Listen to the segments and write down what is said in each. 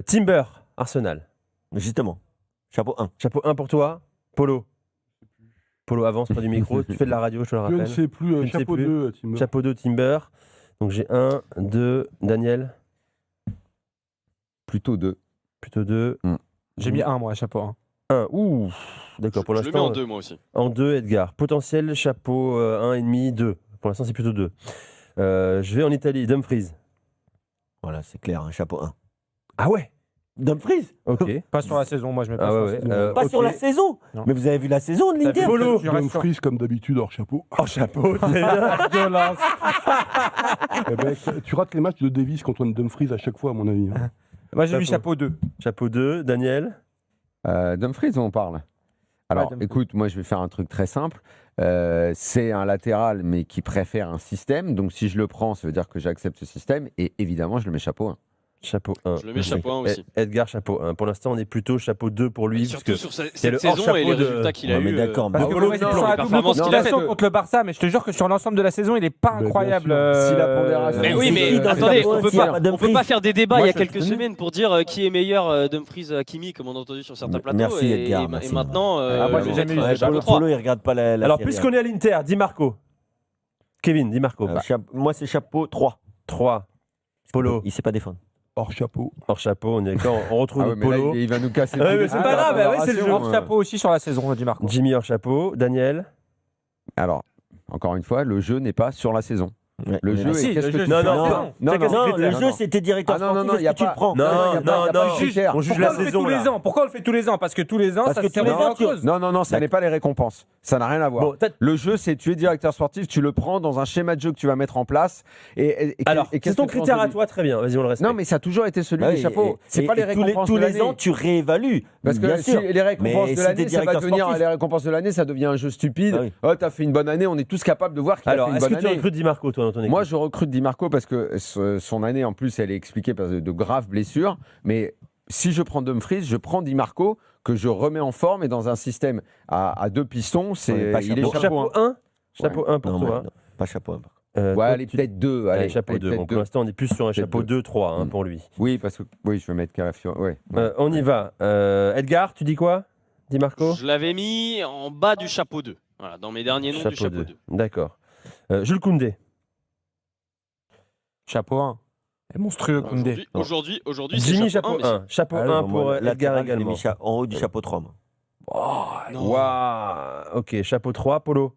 Timber, Arsenal. Justement. Chapeau 1. Chapeau 1 pour toi. Polo. Polo, avance près du micro. Tu fais de la radio, je te le Je rappelle. ne sais plus. Tu ne sais Chapeau plus. 2, Timber. Chapeau 2, Timber. Donc j'ai 1, 2, Daniel. Plutôt 2. Plutôt 2. J'ai mis 1, moi, chapeau 1. 1. Ouh. D'accord, pour Je le mets l'instant. en 2, moi aussi. En 2, Edgar. Potentiel, chapeau 1,5, 2. Pour l'instant, c'est plutôt 2. Je vais en Italie. Dumfries. Voilà, c'est clair, un chapeau 1. Ah ouais. Dumfries Ok. Pas sur la saison, moi, je mets pas Ah sur ouais, la saison. Pas ok. sur la saison. Non. Mais vous avez vu la saison de l'Inter Polo. Je reste sur- Dumfries, comme d'habitude, hors chapeau. Oh, chapeau, très bien. Violence. Eh ben, tu rates les matchs de Davis contre Dumfries à chaque fois, à mon avis. hein. Moi, j'ai mis Chapeau. chapeau 2. Chapeau 2, Daniel. Dumfries, on parle. Alors, Dumfries. écoute, moi, je vais faire un truc très simple. C'est un latéral, mais qui préfère un système. Donc, si je le prends, ça veut dire que j'accepte ce système. Et évidemment, je le mets chapeau 1. Chapeau 1. Je le mets chapeau 1 aussi. Edgar, chapeau 1. Pour l'instant, on est plutôt chapeau 2 pour lui. Surtout parce sur que cette le saison hors-chapeau et les de- résultats qu'il a Ouais, mais eu. d'accord, Parce mais que Polo, moi, c'est non, sur la les double performances qu'il a compilation fait. contre le Barça, mais je te jure que sur l'ensemble de la saison, il est pas bien incroyable. sûr. Si la pondération- Mais oui, c'est mais qui dans le attendez, chapeau on peut s'il y a pas, pas on peut Dumfries pas faire des débats Moi, il y a je quelques te dis. semaines pour dire qui est meilleur, Dumfries, Hakimi, comme on a entendu sur certains plateaux. Merci, et, Edgar, et merci. maintenant, moi, j'ai vous jamais êtes, eu Ouais, chapeau Polo, 3. il regarde pas la Alors, série, puisqu'on est à l'Inter, Di Marco. Kevin, Di Marco. Moi, c'est chapeau 3. 3. Polo. Il sait pas défendre. Hors chapeau. Hors chapeau, on est d'accord. On retrouve Ah ouais, mais là, Polo. il va nous casser. Ouais, tous mais les c'est deux. pas grave, La ouais, c'est le jeu. pondération, Hors chapeau aussi sur la saison, Di Marco. Jimmy hors chapeau. Daniel. Alors, encore une fois, le jeu n'est pas sur la saison. Ouais, Le mais jeu là, est si, qu'est-ce le que jeu, tu non, fais non, en non. temps. Non, Non, le non, jeu, c'était directeur Ah non, non, sportif. non, Est-ce y a que tu pas- le prends Non, y a pas non, de critère. on juge Pourquoi la on le fait saison tous les là. ans Pourquoi on le fait tous les ans Parce que tous les ans, Parce ça que se tous tient les en ans, tu- cause. Non, ça n'est pas les récompenses. Ça n'a rien à voir. Bon, peut-être- Le jeu, c'est tu es directeur sportif, tu le prends dans un schéma de jeu que tu vas mettre en place. Alors, et c'est ton que tu penses critère de à lui toi, très bien. Vas-y, on le respecte. Non, mais ça a toujours été celui Bah des oui, chapeaux. C'est pas les récompenses tous de les l'année. ans, tu réévalues. Parce que bien si sûr. les récompenses Mais de si l'année, t'es ça va directeur devenir sportif- les récompenses de l'année, ça devient un jeu stupide. Ah oui. Oh, t'as fait une bonne année, on est tous capables de voir qu'il a Alors, fait une est-ce bonne que tu année. recrutes Di Marco, toi, dans ton équipe? Moi, je recrute Di Marco parce que son année, en plus, elle est expliquée par de graves blessures. Mais si je prends Dumfries, je prends Di Marco, que je remets en forme et dans un système à deux pistons, Ouais, pas il est Donc, chapeau. chapeau 1. Chapeau 1 pour Non, toi. non, pas chapeau 1. Ouais, Toi, allez, tu- peut-être 2. Allez, chapeau 2. Bon, pour l'instant, on est plus sur un Peut-être chapeau 2. 2-3 pour lui. Oui, parce que je vais mettre Calafiori. Ouais. On y va. Edgar, tu dis quoi? Di Marco? Je l'avais mis en bas du chapeau 2. Voilà, dans mes derniers noms du chapeau 2. D'accord. Jules Koundé. Chapeau 1. Et monstrueux, Koundé. Aujourd'hui, c'est Jimmy, chapeau chapeau 1. 1. Chapeau Ah, 1 non, pour moi, Edgar latéral, je l'ai également. mis en haut du chapeau 3. Moi. Waouh. Ok, chapeau 3, Polo.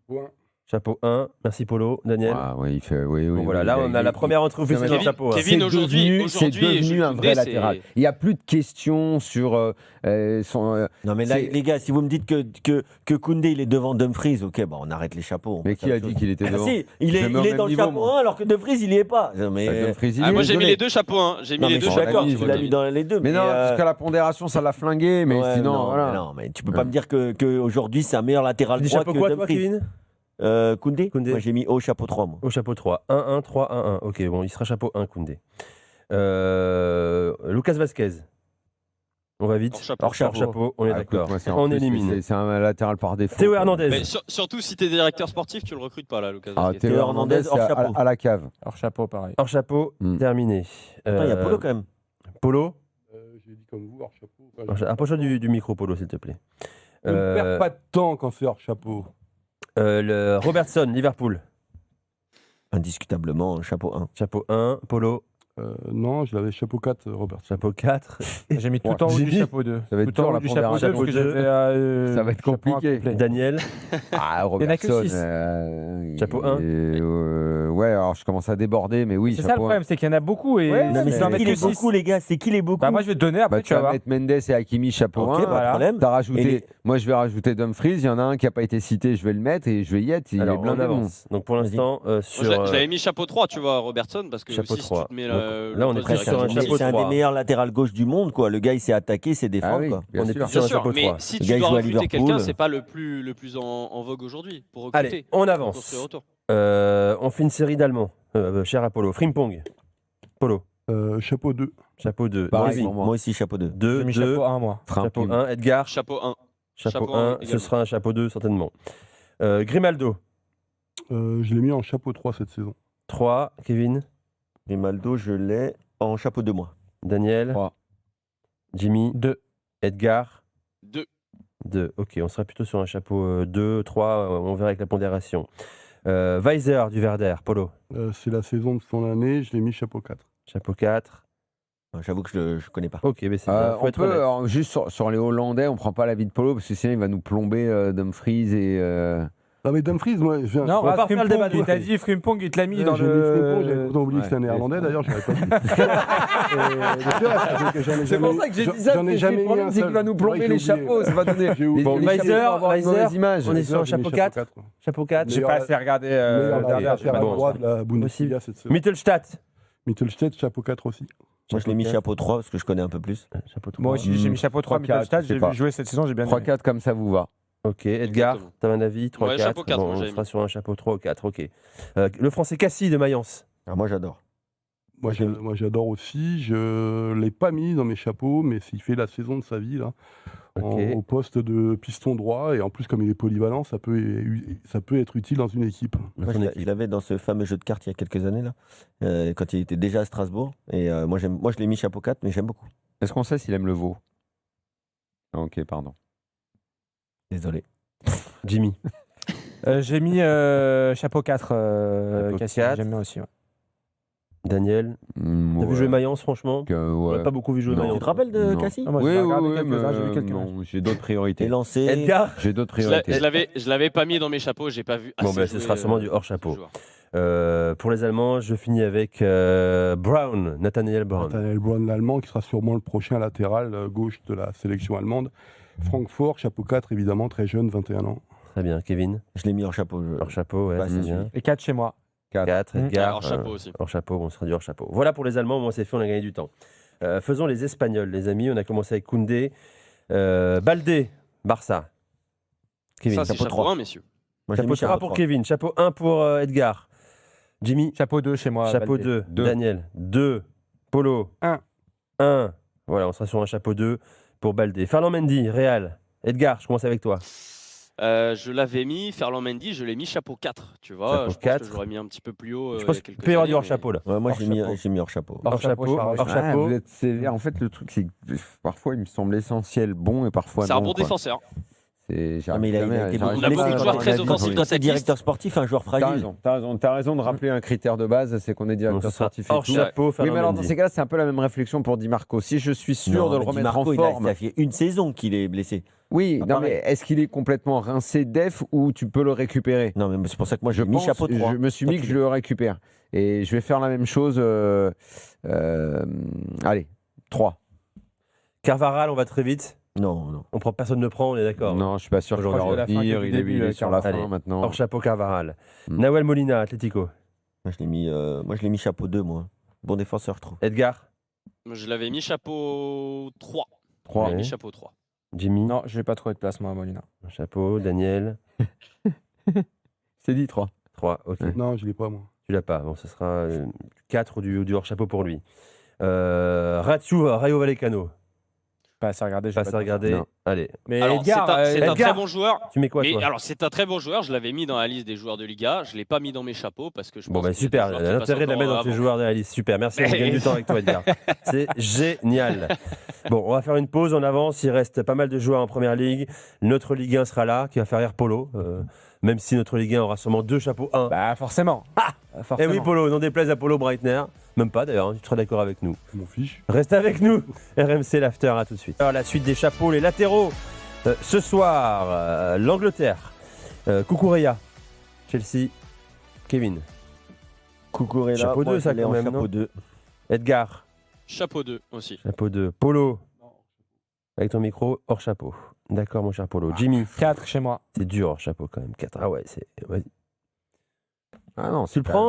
Chapeau 1. Chapeau 1. Merci, Polo. Daniel. Ah, ouais, il fait. Oui, Bon, oui, voilà, oui, là, il on a la première entrée officielle dans le Kevin- chapeau 1. Kevin, aujourd'hui, c'est devenu Jules un Koundé, vrai latéral. Il n'y a plus de questions sur son. Non, mais là, C'est- les gars, si vous me dites que Koundé, il est devant Dumfries, ok, bon, on arrête les chapeaux. on Mais passe qui à a autre dit chose. qu'il était Ah, devant si, il Je est, le mets au il est même dans le niveau, chapeau moi. 1 alors que Dumfries, il n'y est pas. Non, mais, Dumfries, il Ah, est moi, j'ai mis désolé. les deux chapeaux 1. J'ai mis non, les mais deux je suis chapeaux d'accord, 1. tu l'as mis dans les deux. Mais non, jusqu'à la pondération, ça l'a flingué. Mais ouais, sinon, non, voilà. mais non, mais tu peux pas me dire qu'aujourd'hui, c'est un meilleur latéral Tu dis droit chapeau que quoi, toi, Dumfries. Kevin? Koundé. Koundé. Moi, j'ai mis au chapeau 3, moi. Au chapeau 3. 1-1, 3-1-1. Ok, bon, il sera chapeau 1, Koundé. Lucas Vasquez. On va vite. Hors chapeau. Hors chapeau, on est Ah, écoute, d'accord. moi, c'est en On plus, élimine. C'est un latéral par défaut. Théo quoi. Hernandez. Mais surtout si t'es directeur sportif, tu le recrutes pas là, Lucas Ah, Vasquez. Théo Hernandez, hors c'est chapeau. à la cave. Hors chapeau, pareil. Hors chapeau, Hmm. terminé. Attends, il y a Polo quand même. Polo. J'ai dit comme vous, hors chapeau. Approche-toi du micro, Polo, s'il te plaît. Ne perds pas de temps quand c'est hors chapeau. Le Robertson, Liverpool. Indiscutablement, chapeau 1. Chapeau 1. Polo. Non, je l'avais chapeau 4, Robert. Chapeau 4. J'ai mis tout en haut du Jimmy. chapeau 2. Ça va être Tout en dur, haut la du chapeau 2 pondération. parce que Chapeau j'avais, Ça va être chapeau un compliqué. complet. Daniel. Ah, Il y en a que Robertson. six. Chapeau 1. Ouais, alors je commence à déborder, mais oui, C'est ça le chapeau 1. problème, c'est qu'il y en a beaucoup et Non, mais tu en c'est mets qui que les six. beaucoup, les gars? C'est qui les beaucoup? Bah moi je vais te donner, après Bah, tu tu vas vas voir. mettre Mendes et Hakimi chapeau Ok, 1. pas de voilà. problème. T'as rajouté, Et les- moi je vais rajouter Dumfries, il y en a un qui n'a pas été cité, je vais le mettre et je vais y être. Il est Alors, on blindé, avance. Donc pour l'instant, Moi, sur. je l'avais mis chapeau 3, tu vois, Robertson, parce que Chapeau aussi, si 3. tu te mets Donc, le là, on est poste plus de sur un directeur chapeau C'est un 3. des meilleurs latérales gauche du monde, quoi. Le gars, il s'ait attaqué, c'est Ah défendre, oui, quoi. bien On est sûr. plus sur Bien un sûr, chapeau mais 3. si Le tu gars, il dois joue à recruter quelqu'un, Liverpool. c'est pas le plus en vogue aujourd'hui pour recruter. Allez, on Pour avance. construire autour. On fait une série d'Allemands. Cher Apollo. Frimpong. Polo. Chapeau 2. Chapeau 2. Pareil, Vas-y. pour moi. Moi aussi, chapeau 2. 2, J'ai mis 2. chapeau 1 moi. Chapeau Frimpong. 1. Edgar. Chapeau 1. Chapeau Chapeau 1. un Ce également. sera un chapeau 2, certainement. Grimaldo. Je l'ai mis en chapeau 3 cette saison. 3. Kevin. Grimaldo, je l'ai en chapeau 2, moi. Daniel. 3. Jimmy, 2. Edgar, 2. 2. Ok, on sera plutôt sur un chapeau 2, 3, on verra avec la pondération. Weiser du Werder, Polo, C'est la saison de son année, je l'ai mis chapeau 4. chapeau 4. J'avoue que je ne connais pas. Ok, mais c'est bien, faut On être peut, honnête. alors, juste sur les Hollandais, on prend pas l'avis de Polo parce que sinon il va nous plomber Dumfries et. Non mais Dumfries, moi, je viens. Non, va pas refaire le débat, Frimpong, il t'a dit Frimpong, il te l'a mis dans J'ai mis Frimpong, j'avais le. pourtant oublié que c'était un Ouais. néerlandais d'ailleurs, je l'avais pas dit. C'est pour ça que j'ai dit ça. J'en ai jamais Le mis problème, un c'est qu'il seul. va nous plomber Ouais, les j'ai oublié. chapeaux. Ça va donner. J'ai oublié. Bon, les Weiser, chapeaux vont avoir une mauvaise image. on est sur un chapeau 4. Chapeau 4. J'ai pas assez regardé Meilleur Werder, latéral je sais pas bon, droit bon. de la Bundesliga cette saison. Mittelstadt. Mittelstedt, chapeau 4 aussi. Moi, je l'ai mis Chapeau chapeau 3 parce que je connais un peu plus. Chapeau 3. Moi aussi, j'ai mis chapeau 3 3-4, Mittelstadt, je sais j'ai pas. vu jouer cette saison, j'ai bien aimé. 3-4 comme ça vous va. Ok, Edgar, Exactement. t'as un avis 3, Ouais, 4. chapeau 4, Bon, moi, on j'avais sera mis. sur un chapeau 3 ou 4, ok. Le français Cassis de Mayence. Ah, moi, j'adore. Moi, j'adore aussi. Je l'ai pas mis dans mes chapeaux, mais s'il fait la saison de sa vie là, Ok. au poste de piston droit, et en plus comme il est polyvalent, ça peut être utile dans une équipe. Moi, Son je équipe. l'avais dans ce fameux jeu de cartes il y a quelques années, là, quand il était déjà à Strasbourg. Et moi, je l'ai mis chapeau 4, mais j'aime beaucoup. Est-ce qu'on sait s'il aime le veau? Ok, pardon. Désolé. Jimmy. J'ai mis chapeau 4 Chapeau Cassis, 4. j'aime bien aussi. Ouais. Daniel. T'as vu jouer Mayence, franchement On l'a pas beaucoup vu jouer Non. Mayence. Tu te rappelles de Non. Cassis Ah, moi, Oui, j'ai oui, regardé oui, quelques-uns, j'ai vu mais quelques-uns. non, j'ai d'autres Et priorités. lancé. Edgar. J'ai d'autres Je l'a- priorités. je l'avais pas mis dans mes chapeaux, j'ai pas vu. Bon, assez ben, ce jouer, sera sûrement du hors-chapeau. ce joueur. Pour les Allemands, je finis avec Brown, Nathaniel Brown. Nathaniel Brown, l'allemand, qui sera sûrement le prochain latéral gauche de la sélection allemande. Francfort, chapeau 4, évidemment, très jeune, 21 ans. Très bien, Kevin. Je l'ai mis en chapeau. Hors-chapeau, ouais, Bah, c'est c'est bien. Et 4 chez moi. 4, Mmh. Edgar. Alors, chapeau aussi. Hors-chapeau, on sera du hors-chapeau. Voilà pour les Allemands, moi c'est fait, on a gagné du temps. Faisons les Espagnols, les amis. On a commencé avec Koundé. Baldé, Barça. Kevin. Ça, c'est chapeau chapeau 3. 1, messieurs. Moi, j'ai Chapeau mis 3 chapeau pour 3. Kevin, chapeau 1 pour Edgar. Jimmy, Chapeau 2 chez moi. chapeau Baldé. 2. Deux. Daniel, 2. Polo, 1. 1. Voilà, on sera sur un chapeau 2 pour Baldé. Ferland Mendy, Real. Edgar, je commence avec toi. Je l'avais mis, Ferland Mendy, je l'ai mis chapeau 4. Tu vois, Chapeau je pense 4. que j'aurais mis un petit peu plus haut. Je pense il y a qu'il quelques peut y avoir du années, hors-chapeau là. Ouais, moi, Hors j'ai mis, chapeau. j'ai mis hors chapeau. Hors-chapeau, Hors-chapeau, pareil. hors-chapeau. Vous êtes sévère. En fait, le truc, c'est que parfois, il me semble essentiel bon et parfois C'est non. un bon quoi. défenseur. Ah, mais il a été On a blessé beaucoup de quand joueurs il très a dit, offensifs quand dans t'es cette directeur liste. sportif, un joueur T'as fragile. raison, t'as raison de rappeler un critère de base, c'est qu'on est Donc directeur ce sera sportif et tout. hors-chapeau, Oui, Ferland mais alors dans Mendy. ces cas-là, c'est un peu la même réflexion pour Di Marco. Si je suis sûr Non, de le mais Di remettre Marco, en forme. Ça fait une saison qu'il est blessé. Oui, Ah, non, pareil. mais est-ce qu'il est complètement rincé def ou tu peux le récupérer? Non, mais c'est pour ça que moi, Je j'ai mis pense, chapeau 3. je me suis Toi, mis tu que je le récupère. Et je vais faire la même chose. Allez, 3. Carvaral, on va très vite. Non. On prend, personne ne prend, on est d'accord. Non, je suis pas sûr qu'il va Aujourd'hui, la fin revenir. que du Il est, début, il est sur la fin Allez. maintenant. Hors-chapeau, Carvaral. Hmm. Nahuel Molina, Atlético. Moi, je l'ai mis chapeau 2, moi. Bon défenseur, je trouve. Edgar, Je l'avais mis chapeau 3. 3. Je l'ai mis Ouais. chapeau 3. Jimmy, Non, je n'ai pas trouvé de place, moi, à Molina. chapeau, Daniel, C'est dit 3. 3, ok. Ouais. Non, je ne l'ai pas, moi. Tu l'as pas, bon, ce sera 4 du hors-chapeau pour lui. Rayo Vallecano, Pas assez regardé. pas à regarder. Non. Allez, Mais Alors, Edgar, c'est un Edgar. très bon joueur. tu mets quoi Mais toi alors, c'est un très bon joueur. Je l'avais mis dans la liste des joueurs de Liga. Je ne l'ai pas mis dans mes chapeaux parce que je Bon, pense bah qu'il y a des super, joueurs qui l'intérêt de la passent mettre dans encore tes avant. joueurs de la liste. Super, merci, on gagne du temps avec toi, Edgar. C'est génial. Bon, on va faire une pause, on avance. Il reste pas mal de joueurs en première ligue. Notre Ligue 1 sera là, qui va faire rire Polo. Même si notre Ligue 1 aura seulement 2 chapeaux 1. Bah, forcément. Eh Forcément. oui, Polo, non déplaise à Polo Breitner. Même pas d'ailleurs, hein, tu seras d'accord avec nous. Je m'en fiche. Reste avec nous. RMC l'after, à tout de suite. Alors, la suite des chapeaux, les latéraux. Ce soir, l'Angleterre. Cucurella, Chelsea, Kevin, Cucurella, Chapeau moi, 2, ça, je l'ai quand en même, chapeau non 2. Edgar, Chapeau 2 aussi. chapeau 2. Polo, avec ton micro, hors chapeau. D'accord, mon cher Polo. Jimmy, 4 chez moi. c'est dur hors chapeau quand même. 4. Ah ouais, c'est. Vas-y. Ah non, Tu le prends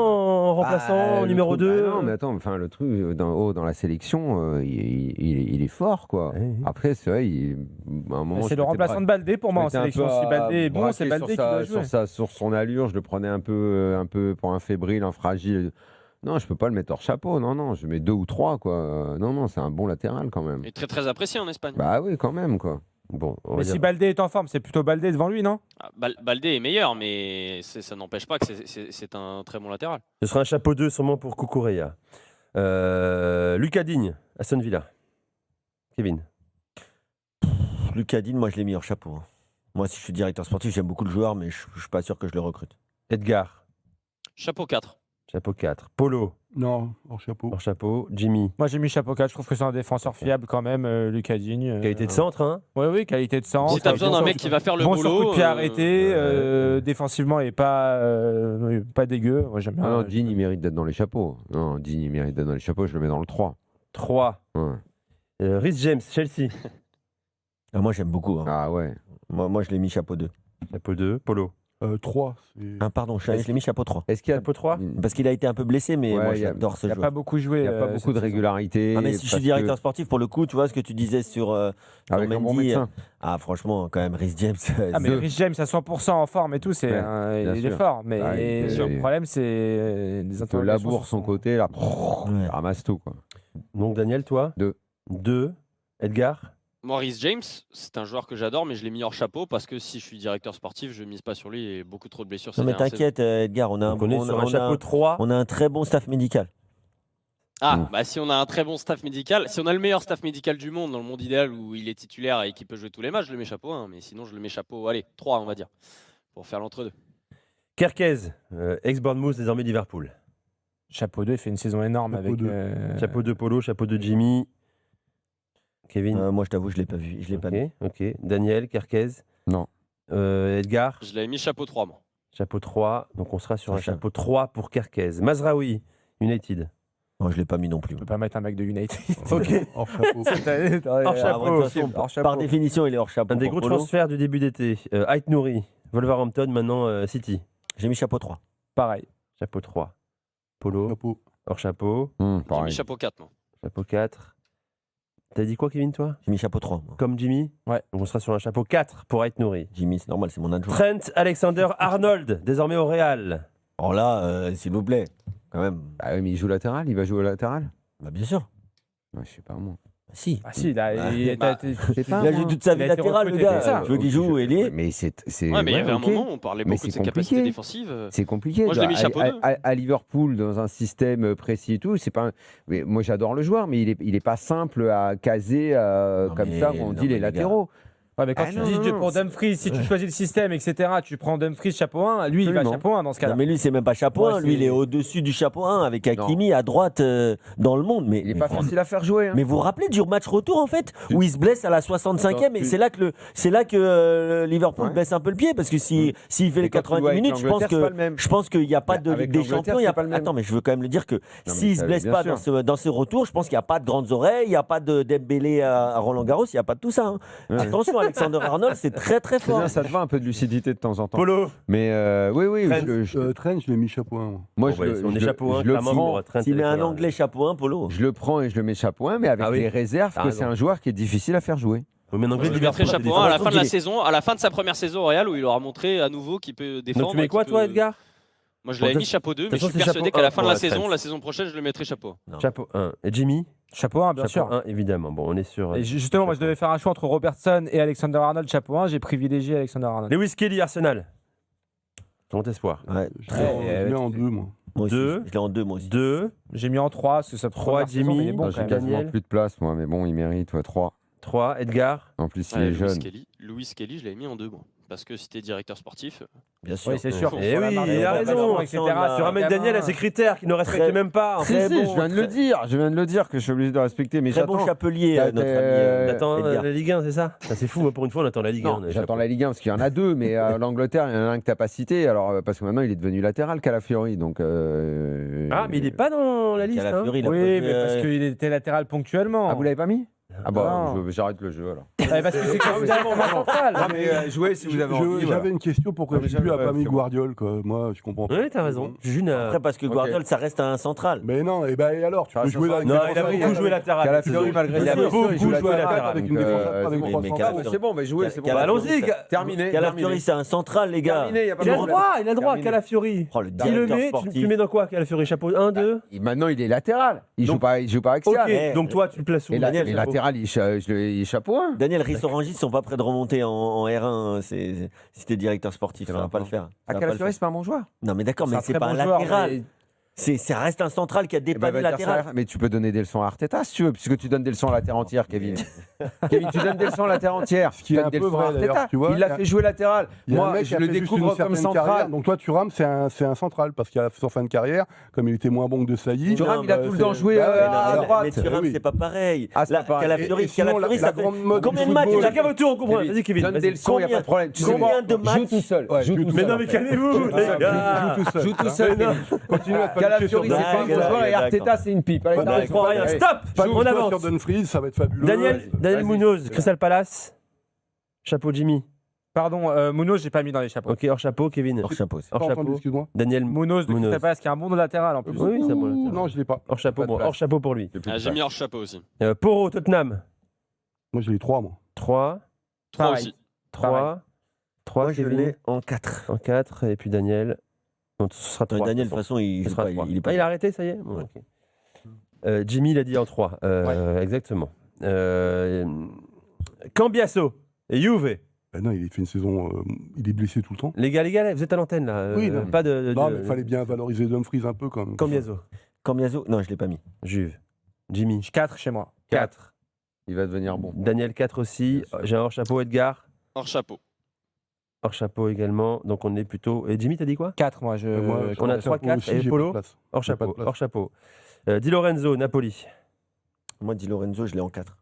en remplaçant le numéro truc- 2 non, mais attends, enfin, le truc dans la sélection, il est fort, quoi. Ouais. Après, c'est vrai, à un moment. C'est le remplaçant de Baldé pour moi en sélection. Si Baldé est bon, c'est Baldé qui doit jouer. Sur son allure, je le prenais un peu pour un fébrile, un fragile. Non, je peux pas le mettre hors chapeau. Non, je mets 2 ou 3, quoi. Non, c'est un bon latéral quand même. Et très très apprécié en Espagne. Bah oui, quand même, quoi. Bon, on va Mais dire- si Baldé est en forme, c'est plutôt Baldé devant lui, non? Ah, Baldé est meilleur, mais ça n'empêche pas que c'est un très bon latéral. Ce sera un chapeau 2 sûrement pour Cucurella. Lucas Digne, Aston Villa. Kevin. Lucas Digne, moi je l'ai mis hors chapeau. Hein. Moi, si je suis directeur sportif, j'aime beaucoup le joueur, mais je ne suis pas sûr que je le recrute. Edgar, Chapeau 4. chapeau 4. Polo, Non, hors chapeau. hors chapeau. Jimmy, Moi, j'ai mis chapeau 4. Je trouve que c'est un défenseur fiable quand même, Lucas Digne. qualité de centre, hein. Oui, qualité de centre. Si t'as besoin d'un mec qui va faire le bon boulot. sur coup de pied arrêté, ouais. défensivement, et pas dégueu. Moi, j'aime bien. Ah non, Digne, il mérite d'être dans les chapeaux. Non, Digne, il mérite d'être dans les chapeaux, je le mets dans le 3. 3. Ouais. Rhys James, Chelsea, Ah, moi, j'aime beaucoup. Hein. Ah ouais. Moi, je l'ai mis chapeau 2. chapeau 2. Polo, 3. Ah, pardon, je l'ai mis chapeau 3. Est-ce qu'il y a. chapeau 3. Parce qu'il a été un peu blessé, mais Ouais, moi, il y a- j'adore ce Il n'a joueur. pas beaucoup joué. Il n'y a pas beaucoup cette de saison. régularité. Ah, mais si je suis parce directeur que- sportif, pour le coup, tu vois ce que tu disais sur Avec un bon Mendy, médecin. Ah, franchement, quand même, Rhys James. Ah, mais Rhys James à 100% en forme et tout, c'est Ouais, bien il est sûr. fort. Mais Ah, le problème, c'est les Le interrogations. labour son côté, là, il ramasse tout. Quoi. Donc Daniel, toi 2. 2. Edgar, Moi, Rhys James, c'est un joueur que j'adore, mais je l'ai mis hors chapeau parce que si je suis directeur sportif, je mise pas sur lui et beaucoup trop de blessures. Non, ces mais dernières t'inquiète, Edgar, on a on est sur un on chapeau a, 3. on a un très bon staff médical. Ah, Mm. bah si on a un très bon staff médical, si on a le meilleur staff médical du monde, dans le monde idéal où il est titulaire et qu'il peut jouer tous les matchs, je le mets chapeau 1. Mais sinon, je le mets chapeau, allez, 3, on va dire, pour faire l'entre-deux. Kerkez, ex-Bournemouth, désormais Liverpool. Chapeau 2, il fait une saison énorme Chapeau avec. 2. Chapeau 2 Polo, chapeau 2 Jimmy. Kevin. Moi, je t'avoue, je l'ai pas vu. Je l'ai pas mis. Ok. Daniel, Kerkez. Non. Edgar, Je l'avais mis chapeau 3, moi. chapeau 3. Donc on sera sur un Sacha. chapeau 3 pour Kerkez. Mazraoui, United. Moi, je l'ai pas mis non plus. On peut pas mettre un mec de United. Ok. Hors chapeau. Hors chapeau. de toute façon, Hors chapeau. par définition, il est hors chapeau. Un des pour gros Polo. transferts du début d'été. Ait Nouri, Wolverhampton, maintenant City. J'ai mis chapeau 3. Pareil. Chapeau 3. Polo, Chapeau. hors chapeau. J'ai mis Pareil. chapeau 4, moi. Chapeau 4. T'as dit quoi, Kevin, toi? J'ai mis chapeau 3. Moi. Comme Jimmy? Ouais. Donc on sera sur un chapeau 4 pour Ait Nouri. Jimmy, c'est normal, c'est mon adjoint. Trent Alexander-Arnold, désormais au Real. Alors là, s'il vous plaît, quand même. Ah oui, mais il joue latéral, il va jouer au latéral. Bah, bien sûr. Ouais, je sais pas moi. Si. Ah si, là, Bah, il bah, a été. Je sais pas. Il a moi. joué toute sa Il vie a été latérale, le recruté gars. pour ça. Tu veux qu'il joue ailier? Mais c'est. Ouais, mais il y avait un ok. moment où on parlait Mais beaucoup de c'est ses capacités compliqué. défensives. C'est compliqué. Moi, je l'ai mis chapeau 2. À Liverpool, dans un système précis et tout, c'est pas. Mais moi, j'adore le joueur, mais il est pas simple à caser comme mais- ça. On non, dit mais les les gars. latéraux. Ouais, mais quand Ah tu non, dis non, pour c'est- Dumfries, si tu choisis le système, etc., tu prends Dumfries chapeau 1, lui, il va Absolument. chapeau 1 dans ce cas-là. Non, mais lui, c'est même pas chapeau Ouais, 1. Lui, c'est- il est au-dessus du chapeau 1 avec Hakimi à droite dans le monde. Mais, Il est mais pas franchement- facile à faire jouer. Hein. Mais vous vous rappelez du match retour en fait où il se blesse à la 65e et c'est là que Liverpool Ouais. baisse un peu le pied parce que s'il fait les Et quand tu 90 joues avec minutes, l'Angleterre, c'est pas le même. je pense qu'il n'y a pas de Avec Ligue des l'Angleterre, Champions. Il y a c'est pas le même. Attends, mais je veux quand même le dire que mais s'il se ça, blesse bien pas sûr. dans ses retours, je pense qu'il n'y a pas de grandes oreilles, il n'y a pas de Dembélé à Roland Garros, il n'y a pas de tout ça. Hein. Ouais. Attention, Alexander Arnold, c'est très très C'est fort. bien, ça te va un peu de lucidité de temps en temps. Polo. Mais oui, Trent. Trent, je l'ai mis chapeau 1. moi, Bon, je bah, le- on est je chapeau 1, je le clairement, prends. pour Trent S'il met un Alexander. anglais chapeau 1, Polo. Je le prends et je le mets chapeau 1, mais avec Ah oui. les réserves T'as que raison. c'est un joueur qui est difficile à faire jouer. Oui, mais en anglais, Je le Liverpool, mettrai c'est chapeau 1 à la défenseur. fin de la Il est- saison, à la fin de sa première saison au Real où il aura montré à nouveau qu'il peut défendre. Donc tu mets et quoi, qu'il toi, peut- Edgar? Moi, je Bon, l'avais de mis chapeau 2, toute mais je façon, suis c'est persuadé chapeau qu'à la 1 fin de pour la Trent. saison prochaine, je le mettrai chapeau. Chapeau 1. Et Jimmy? Chapeau 1, bien Chapeau sûr. 1, évidemment. Bon, on est sur. Et justement, moi, je devais faire un choix entre Robertson et Alexander Arnold, chapeau 1. J'ai privilégié Alexander Arnold. Lewis Kelly, Arsenal. Grand espoir. Ouais, Je l'ai en 2, moi. moi aussi. Deux. Je l'ai en 2, moi aussi. 2, J'ai mis en 3, parce que ça Trois, première saison, Jimmy. mais il est bon Ah, quand J'ai même. Daniel. quasiment plus de place, moi, mais bon, il mérite 3. 3, Edgar. En plus, il Ouais, est jeune. Louis Kelly, je l'avais mis en 2, moi. Parce que si t'es directeur sportif, Bien sûr. Oui, c'est sûr. Eh Sur la oui, marque, il a raison, etc. Tu ramènes Daniel à ses critères qu'il ne respecte Très- même pas. très Si, bon, je viens de le très- dire. Je viens de le dire que je suis obligé de respecter. Mais Très bon j'attends. chapelier, T'as- notre ami. T'attends Edgar. la Ligue 1, c'est ça? Ça, c'est fou, hein, pour une fois, on attend la Ligue 1. Non, j'attends la Ligue 1 parce qu'il y en a 2, mais l'Angleterre, il y en a un que t'as pas cité. Alors parce que maintenant, il est devenu latéral, Calafiori. Donc. Ah, mais il n'est pas dans la liste. Hein. Calafiori, il a pas Oui, joué, mais parce qu'il était latéral ponctuellement. Ah, vous l'avez pas mis? Ah bah, Non. j'arrête le jeu alors. Ouais, parce que c'est évidemment ma centrale. jouez si vous avez envie. voilà. J'avais une question, pourquoi Non, mais Juju n'a j'avais- pas mis c'est bon. Guardiola quoi. Moi, je comprends pas. Oui, t'as raison. Juju n'a. Après, parce que Guardiola, ça reste un central. Mais non, et alors, tu Ah, peux ça jouer sera- avec Non, des il a défenseurs beaucoup joué latéral. Calafiori, malgré Il a ses blessures, beaucoup il joue joué latéral. latéral. avec une Donc, défense avec oui, trois mais centrales. Calafiori- c'est bon, mais jouez, c'est bon. Calafiori, Allons-y. ça- Terminé. Calafiori, c'est un central, les gars. Terminé, y a pas Il a de le problème. droit, il a le droit, Terminé. Calafiori. Oh, le Il le directeur met, tu sportif. mets dans quoi, Calafiori? Chapeau 1, 2? Maintenant, il est latéral. Il joue Donc- pas Axial. Ok, donc toi, tu le places où? Et Daniel, les chapeau. latéral, il est chapeau 1. Daniel Rissorangis sont pas prêts de remonter en R1. Si t'es directeur sportif, ça va pas le faire. Ça Ah, va pas le Calafiori, faire. c'est pas un bon joueur. Non, mais d'accord, C'est mais un c'est très pas bon un joueur, latéral. Ça reste un central qui a Eh ben, dépanné va dire ça à latéral. Mais tu peux donner des leçons à Arteta si tu veux, puisque tu donnes des leçons à la terre entière, Kevin. Kevin, tu donnes des leçons à la terre entière. Ce qui est Tu donnes un des peu leçons à vrai, d'ailleurs, Arteta. tu vois, Il l'a fait jouer latéral. Il y a un Moi, mec je qui a le fait juste découvre une comme certaine carrière. central. Donc toi, Thuram, c'est un central parce qu'à son fin de carrière, comme il était moins bon que de Sailly. Thuram, il a tout le temps joué Bah ouais, à alors, droite. Mais Thuram, oui. c'est pas pareil. Ah, c'est pas pareil. Calafiori, Et sinon, Calafiori, la ça fait grande mode combien du de matchs football- chacun Chacun votre tour, on comprend. Vas-y, Kevin. Donne vas-y. des leçons, il n'y a pas de problème. Tu sais, Combien de Joue matchs tout seul. Ouais, Joue joue tout tout Mais seul. non, mais calmez-vous, les gars. Joue tout seul. Joue tout hein. seul. Mais non. Continue à te paniquer sur Calafiori, c'est pas un Dumfries. bon joueur et D'accord. Arteta, c'est une pipe. Allez, Pas Non, t'arrêtes. je comprends rien. Allez. Stop. Pas de On doute avance. sur Dumfries, ça va être fabuleux. Daniel Vas-y. Munoz, Crystal Palace. Chapeau Jimmy. Pardon, Munoz, j'ai pas mis dans les chapeaux. Ok, hors chapeau, Kevin. Hors chapeau. Pas Hors entendu, chapeau. excuse-moi. Daniel Munoz de Munoz. Crystal Palace, qui est un bon latéral en plus. Oui, c'est un bon latéral. Non, je l'ai pas. Hors chapeau, Pas de bon, place. hors chapeau pour lui. Ah, j'ai mis hors chapeau aussi. Poro, Tottenham. Moi, j'ai les 3, moi. 3. 3 Pareil. aussi. 3. 3, Moi, je Kevin. l'ai en 4. En 4. Et puis Daniel. Bon, ce sera 3. Daniel, de toute façon, il Ce joue sera pas. 3. Il est pas. Ah, il a arrêté, ça y est Bon, Ouais. ok. Jimmy l'a dit en 3. Exactement. Cambiasso et Juve. Ben non, il a fait une saison. Il est blessé tout le temps. Les gars, vous êtes à l'antenne là. Oui, non. Pas de. Non, mais il fallait bien valoriser Dumfries un peu quand même. Cambiasso. Cambiaso, non, je l'ai pas mis. Juve. Jimmy. 4 chez moi. 4. Il va devenir bon. Daniel 4 aussi. Bien sûr. J'ai un hors chapeau, Edgar. Hors chapeau. Hors chapeau également. Donc on est plutôt. Et Jimmy, t'as dit quoi 4, moi. Moi, on a chapeau 3, 4 aussi, et j'ai pas Polo. de place. Hors J'ai pas chapeau. de place. Hors chapeau. Di Lorenzo, Napoli. Moi, Di Lorenzo, je l'ai en 4.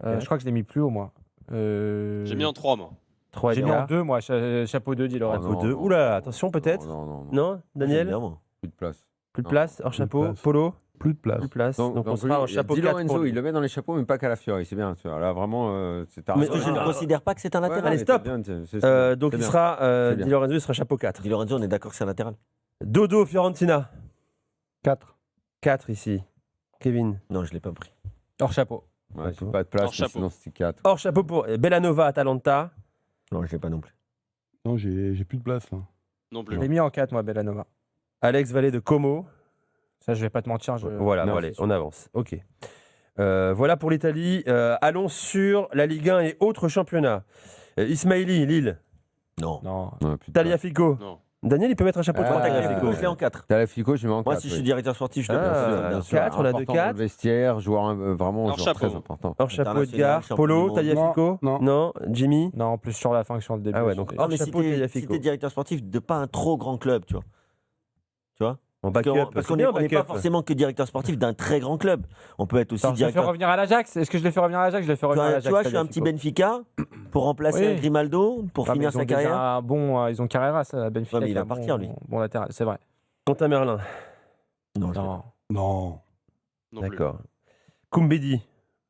Je crois que je l'ai mis plus haut, moi. J'ai mis en 3, moi. 3 J'ai mis en Edgar. 2, moi. Chapeau 2, dis Lorenzo. non, Chapeau 2. non. Oula, attention peut-être. Non, non, non. Non Daniel Plus de place. Plus de Non. place. Hors Plus de chapeau. place. Polo. Plus de place. Plus de place. Donc, on donc sera en lui, chapeau Di 4 pour Lorenzo, lui. il le met dans les chapeaux, mais pas Calafiori. C'est bien. Tu vois. Là, vraiment, c'est ta Mais Parce que je ne Ah. considère pas que c'est un latéral. Allez, stop. Donc, Donc il sera. C'est bien. Di Lorenzo, il sera chapeau 4. Di Lorenzo, on est d'accord que c'est un latéral. Dodo, Fiorentina. 4. 4 ici. Kevin. Non, je l'ai pas pris. Hors chapeau. Ouais, j'ai pas de place, Hors mais chapeau. sinon c'était 4. Hors chapeau pour Bellanova, Atalanta. Non, je l'ai pas non plus. Non, j'ai plus de place là. Non Je plus. l'ai mis en 4, moi, Bellanova. Alex Vallée de Como. Ça, je vais pas te mentir. Voilà, non, bon, allez, c'est sûr. on avance. Ok. Voilà pour l'Italie. Allons sur la Ligue 1 et autres championnats. Ismaili, Lille. Non. Non. Taliafico. Non. Daniel, il peut mettre un chapeau de Ah, trois, Tagliafico, Taliafico. je l'ai en 4. Taliafico, je mets en 4. Moi, si je suis directeur sportif, je le mets en Ah, bien sûr. 4, on a deux Important 4. dans le vestiaire, joueur vraiment Hors joueur très chapeau. important. Hors chapeau International, Edgar. champion Polo, du monde. Taliafico. Non. Jimmy. Non, plus sur la fin que sur le début. Ah ouais, donc c'était- hors mais si chapeau t'es Taliafico. directeur sportif de pas un trop grand club, tu vois. En Parce backup. parce c'est qu'on bien, n'est pas backup. forcément que directeur sportif d'un très grand club. On peut être aussi Attends, je le fais directeur. revenir à l'Ajax. Est-ce que je le fais revenir à l'Ajax? Je le fais Tu revenir à vois, l'Ajax. tu vois, je suis un petit Benfica pour remplacer Oui. un Grimaldo, pour Ah, mais finir ils ont sa déjà carrière. un bon, ils ont Carrera, ça, Benfica. Ouais, mais qui il est va un partir, lui. Bon latéral, c'est vrai. Quentin Merlin. Non, je l'ai Non, Non. Non plus. D'accord. Kumbedi.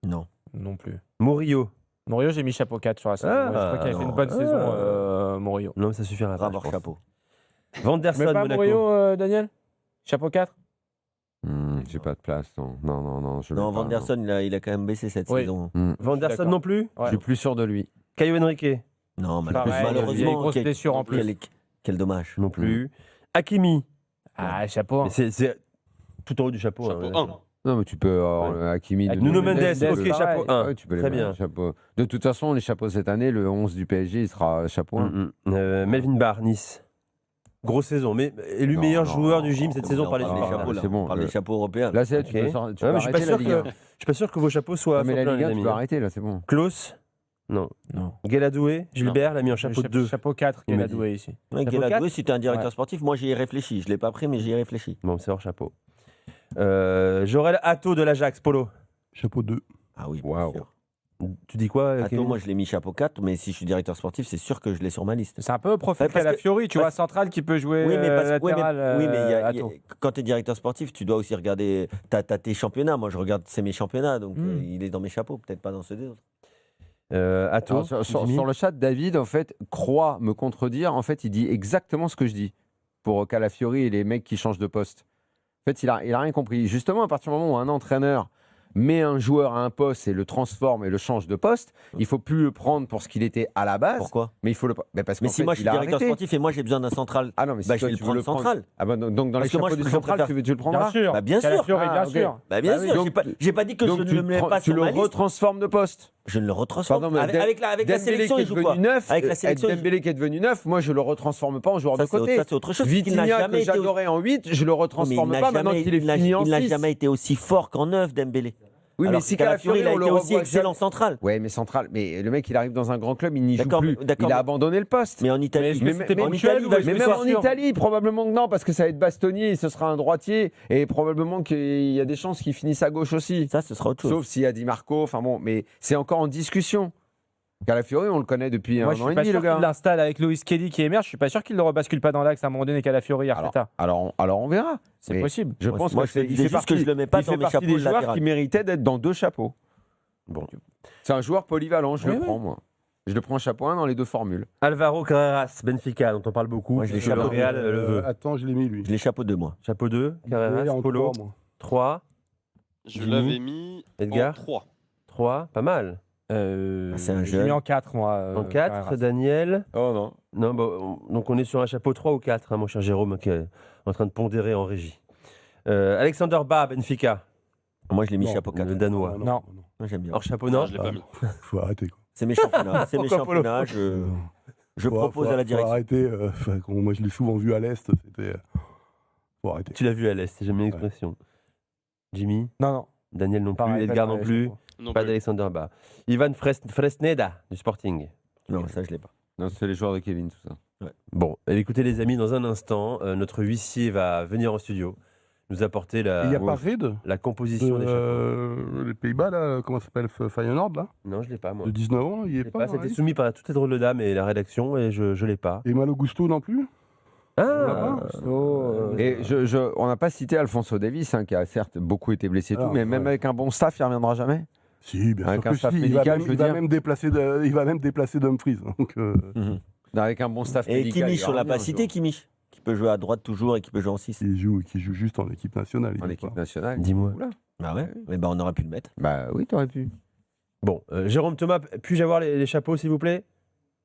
pas. Non. non plus. Murillo. Murillo, j'ai mis chapeau 4 sur la saison. Ah, Ouais, je crois qu'il avait fait une non. bonne Ah. saison, Murillo. Non, mais ça suffira. pas, Ravoir je pense. chapeau. Vanderson, Mais pas Monaco. Murillo, Daniel? Chapeau 4? J'ai pas de place. Non, je Non, mets pas, Vanderson, il a quand même baissé cette Oui. saison. Vanderson d'accord. non plus. Je suis plus sûr de lui. Caio Henrique. Non, Pareil, il y a une malheureusement. grosse blessure en plus. Quel dommage. Non plus. Hakimi. Ah, chapeau. Mais c'est tout en haut du chapeau. Chapeau hein, 1. Non, mais tu peux Hakimi. Nuno Mendes, Mendes, ok, pareil. chapeau 1. Ouais, tu peux les Très mettre, bien. chapeau. De toute façon, les chapeaux cette année, le 11 du PSG, il sera chapeau 1. Melvin Barr, Nice. Grosse saison, mais élu Non, meilleur non, joueur du gym non, cette On saison par les parle des supporters. chapeaux, là. C'est bon, On parle des chapeaux européens. Là, c'est Ok. tu peux Ouais, mais je suis pas arrêter la sûr Ligue que 1. je suis pas sûr que vos chapeaux soient. Mais la pleins, Ligue 1, les tu amis. peux arrêter, là, c'est bon. Klaus. Non. Non. Geladoué, Gilbert l'a mis en chapeau 2. Chapeau 4, Il m'a Geladoué ici. Ouais, Chapeau Guéladoué, 4. si t'es un directeur Ouais. sportif, moi j'y ai réfléchi. Je l'ai pas pris, mais j'y ai réfléchi. Bon, c'est hors chapeau. Jorel Atto de l'Ajax, Polo. Chapeau 2. Ah oui, Waouh. bien sûr. Tu dis quoi Attends, Kevin moi je l'ai mis chapeau 4, mais si je suis directeur sportif, c'est sûr que je l'ai sur ma liste. C'est un peu profil Ouais, parce que- Calafiori, tu vois, central qui peut jouer Oui, mais, latéral. oui, mais Atto. quand tu es directeur sportif, tu dois aussi regarder. T'as tes championnats. Moi, je regarde, c'est mes championnats, donc il est dans mes chapeaux, peut-être pas dans ceux des autres. Atto. Alors, sur Jimmy. le chat, David, en fait, croit me contredire. En fait, il dit exactement ce que je dis pour Calafiori et les mecs qui changent de poste. En fait, il a rien compris. Justement, à partir du moment où un entraîneur met un joueur à un poste et le transforme et le change de poste, il faut plus le prendre pour ce qu'il était à la base. Pourquoi Mais il faut le. Mais parce Mais qu'en si fait, moi je suis il a directeur arrêté. sportif et moi j'ai besoin d'un central, Ah non, mais si bah, je toi, vais le tu veux prendre le prendre. central. Ah bah, donc dans les Parce que moi, chapeaux je du préfère- central, tu le prendras. Bien sûr. Bah, bien sûr. Calafiori, Ah, bien ok. sûr. Bah, bien Bah sûr, oui. j'ai pas dit que Donc je ne le mets pas tu sur le ma liste. retransformes de poste. Je ne le retransforme. Pardon, mais Avec la Dembélé sélection, qui il est joue devenu quoi neuf, Avec la sélection, il joue- Dembélé qui est devenu neuf, moi je le retransforme pas en joueur Ça, de c'est côté. c'est autre chose. Il n'a Vitinha jamais que été j'adorais en 8, je le Mais il retransforme n'a pas maintenant jamais- qu'il est il n'a- fini en Il n'a 6. jamais été aussi fort qu'en 9, Dembélé. Oui, Alors mais si que Calafiori, Calafiori, il a on le été aussi revoit excellent central. Ouais, mais central. Mais le mec, il arrive dans un grand club, il n'y joue D'accord, plus. d'accord, Il a mais- abandonné le poste. Mais en Italie, est-ce que Mais- c'était mais- en ponctuel Italie, ou va est-ce Mais que même c'est en sûr Italie, probablement que non, parce que ça va être bastonnier, ce sera un droitier, et probablement qu'il y a des chances qu'il finisse à gauche aussi. ça, ce sera autre chose. Sauf s'il y a Di Marco, enfin bon, mais c'est encore en discussion. Calafiori, on le connaît depuis Moi, un je an suis et pas demi, le sûr qu'il gars. l'installe avec Loïs Kelly qui émerge. Je suis pas sûr qu'il le rebascule pas dans l'axe à un moment donné, Calafiori, Arteta. Alors on verra. C'est mais possible. Je Moi, pense moi, que je te il disais fait juste que partie- je le mets pas il dans fait mes partie chapeaux des de joueurs latéral. qui méritaient d'être dans 2 chapeaux. Bon. C'est un joueur polyvalent, je Oui, le oui. prends, moi. Je le prends chapeau 1 dans les 2 formules. Alvaro Carreras, Benfica, dont on parle beaucoup. Moi, je l'ai Le chapeau. Real le veut. Attends, je l'ai mis lui. Je l'ai chapeau 2, moi. Chapeau 2, Il est Carreras, en Polo. 3, moi. 3, Je Jimmy, l'avais mis Edgar. en 3. 3, pas mal. C'est un J'ai jeune. mis en 4, moi. En 4, Carreras. Daniel. Oh non. Non, donc on est sur un chapeau 3 ou 4, hein, mon cher Jérôme, qui est en train de pondérer en régie. Alexander Ba, Benfica. Moi, je l'ai mis Non, chapeau 4. Le Danois. Non. Moi, j'aime bien. Hors chapeau, Non, non je l'ai pas mis. Faut arrêter. Quoi. C'est mes championnats. C'est mes Pourquoi Polo championnats. Je Faut- propose faut- à la faut direction. arrêter. Moi, je l'ai souvent vu à l'Est. C'était. Faut arrêter. Tu l'as vu à l'Est, j'aime bien l'expression. Jimmy, Non, non. Daniel non plus, Pareil, Edgar pas non dans les plus, chapeaux. Non pas plus. d'Alexander Ba. Ivan Fresneda, du Sporting. Non, ça, je l'ai pas. Non, c'est les joueurs de Kevin, tout ça. Bon, écoutez les amis, dans un instant, notre huissier va venir en studio, nous apporter Il n'y a pas la Red composition des chapeaux. Les Pays-Bas, là, comment ça s'appelle Feyenoord, là Non, je l'ai pas, moi. De 19 ans, il n'y Je est l'ai pas. pas, c'était ouais. soumis par toutes les drôles de dames et la rédaction, et je l'ai pas. Et Malo Gusto non plus Ah Et on n'a pas cité Alfonso Davis, hein, qui a certes beaucoup été blessé, et tout, Alors, mais même ouais. avec un bon staff, il ne reviendra jamais. Si, bien Avec sûr un que staff si. médical, je veux Il va dire. même déplacer Dumfries. Donc, Avec un bon staff Et médical. Kimmich, il on l'a revient pas un cité, jour. Kimmich. Qui peut jouer à droite toujours et qui peut jouer en 6. qui joue juste en équipe nationale. il En joue équipe pas. nationale. Dis-moi. Oula. Ah ouais mais bah, on aurait pu le mettre. Bah oui, t'aurais pu. Bon, Jérôme Thomas, puis-je avoir les chapeaux, s'il vous plaît?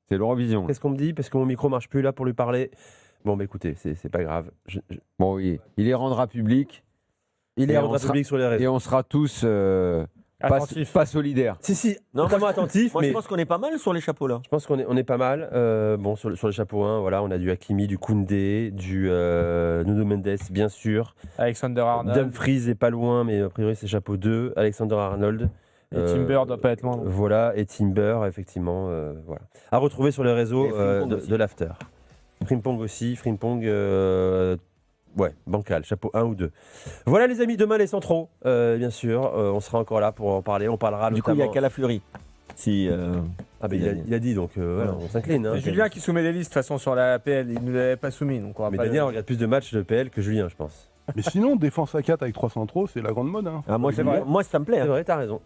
C'est l'Eurovision. là. Qu'est-ce qu'on me dit? Parce que mon micro marche plus là pour lui parler. Bon, bah écoutez, c'est pas grave. Bon, oui, il les rendra publics Il est Et à on ordre sera- public sur les et réseaux. on sera tous Attentif. pas solidaires. Si, Non, notamment moi, attentif, Moi, mais je pense qu'on est pas mal sur les chapeaux là. je pense qu'on est pas mal. Bon, sur le chapeau 1, voilà, on a du Hakimi, du Koundé, du Nuno Mendes, bien sûr. Alexander Arnold. Dumfries est pas loin, mais a priori c'est chapeau 2. Alexander Arnold. Et Timber doit pas être loin. Voilà, et Timber, effectivement. Voilà. À retrouver sur les réseaux Et Frimpong aussi. de l'After. Frimpong aussi. Frimpong, ouais, bancal, chapeau 1 ou 2. Voilà les amis, demain les centraux, bien sûr. On sera encore là pour en parler. On parlera Du coup, il y a notamment... Calafiori. Si, Ah, ben, il a dit, donc voilà, on s'incline. hein. C'est Julien qui soumet les listes de toute façon sur la PL. Il ne nous l'avait pas soumis. Donc on va Mais pas Daniel regarde plus de matchs de PL que Julien, je pense. Mais sinon, défense à 4 avec 3 centraux, c'est la grande mode. Hein. moi, C'est vrai. moi, ça me plaît. C'est hein. vrai, t'as raison.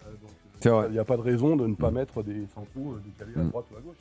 C'est vrai. Il n'y a pas de raison de ne pas mettre des centraux décalés à droite ou à gauche.